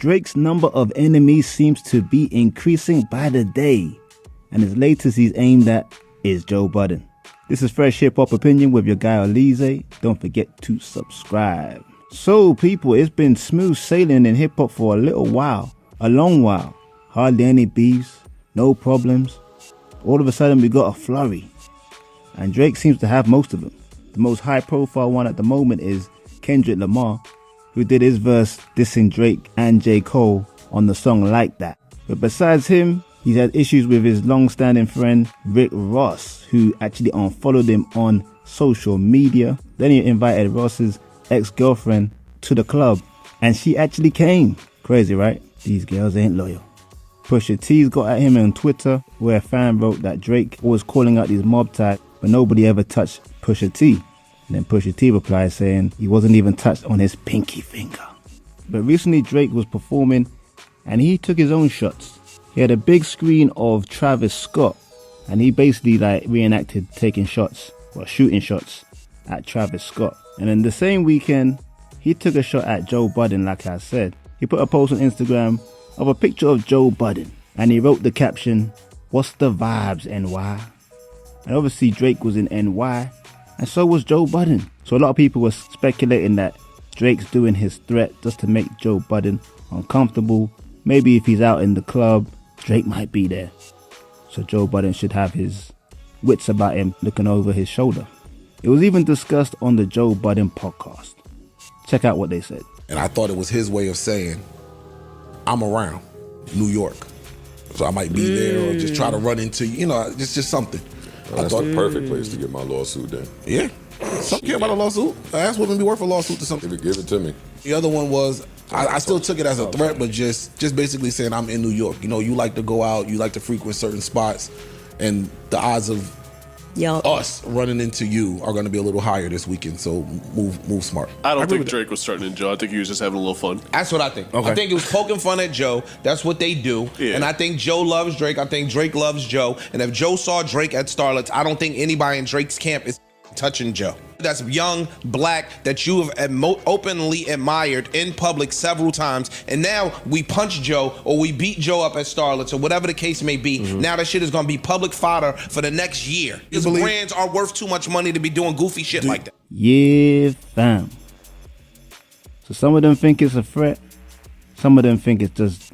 Drake's number of enemies seems to be increasing by the day, and his latest he's aimed at is Joe Budden. This is Fresh Hip Hop Opinion with your guy Oleezeh. Don't forget to subscribe. So people, it's been smooth sailing in hip hop for a little while, a long while. Hardly any beefs, no problems. All of a sudden we got a flurry, and Drake seems to have most of them. The most high profile one at the moment is Kendrick Lamar, who did his verse dissing Drake and J. Cole on the song Like That. But besides him, he's had issues with his long-standing friend Rick Ross, who actually unfollowed him on social media. Then he invited Ross's ex-girlfriend to the club, and she actually came. Crazy, right? These girls ain't loyal. Pusha T's got at him on Twitter, where a fan wrote that Drake was calling out these mob ties, but nobody ever touched Pusha T. And then Pusha T replied saying he wasn't even touched on his pinky finger. But recently Drake was performing and he took his own shots. He had a big screen of Travis Scott and he basically reenacted taking shots, or shooting shots at Travis Scott. And then the same weekend, he took a shot at Joe Budden, like I said. He put a post on Instagram of a picture of Joe Budden and he wrote the caption, "What's the vibes, NY?" And obviously Drake was in NY, and so was Joe Budden. So a lot of people were speculating that Drake's doing his threat just to make Joe Budden uncomfortable. Maybe if he's out in the club, Drake might be there. So Joe Budden should have his wits about him, looking over his shoulder. It was even discussed on the Joe Budden podcast. Check out what they said. And I thought it was his way of saying, I'm around New York. So I might be there or just try to run into you, it's just something. Well, that's the perfect place to get my lawsuit then. Yeah. Something care about a lawsuit? Ass wouldn't be worth a lawsuit to something. Give it to me. The other one was, I still took it as a threat, but just basically saying I'm in New York. You like to go out, you like to frequent certain spots, and the odds of us running into you are going to be a little higher this weekend, so move smart. I don't think Drake was starting Joe. I think he was just having a little fun. That's what I think. Okay. I think it was poking fun at Joe. That's what they do. Yeah. And I think Joe loves Drake. I think Drake loves Joe. And if Joe saw Drake at Starlets, I don't think anybody in Drake's camp is touching Joe. That's young, black, that you have openly admired in public several times, and now we punch Joe or we beat Joe up at Starlets or whatever the case may be. Now that shit is gonna be public fodder for the next year. His brands are worth too much money to be doing goofy shit like that. Yeah, fam. So some of them think it's a threat. Some of them think it's just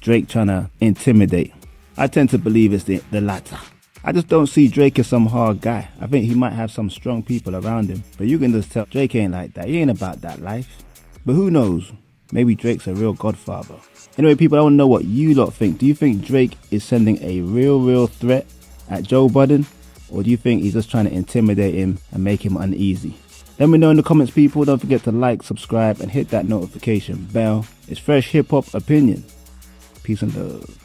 Drake trying to intimidate. I tend to believe it's the latter. I just don't see Drake as some hard guy. I think he might have some strong people around him, but you can just tell Drake ain't like that. He ain't about that life. But who knows? Maybe Drake's a real godfather. Anyway, people, I want to know what you lot think. Do you think Drake is sending a real threat at Joe Budden? Or do you think he's just trying to intimidate him and make him uneasy? Let me know in the comments, people. Don't forget to like, subscribe, and hit that notification bell. It's Fresh Hip Hop Opinion. Peace and love.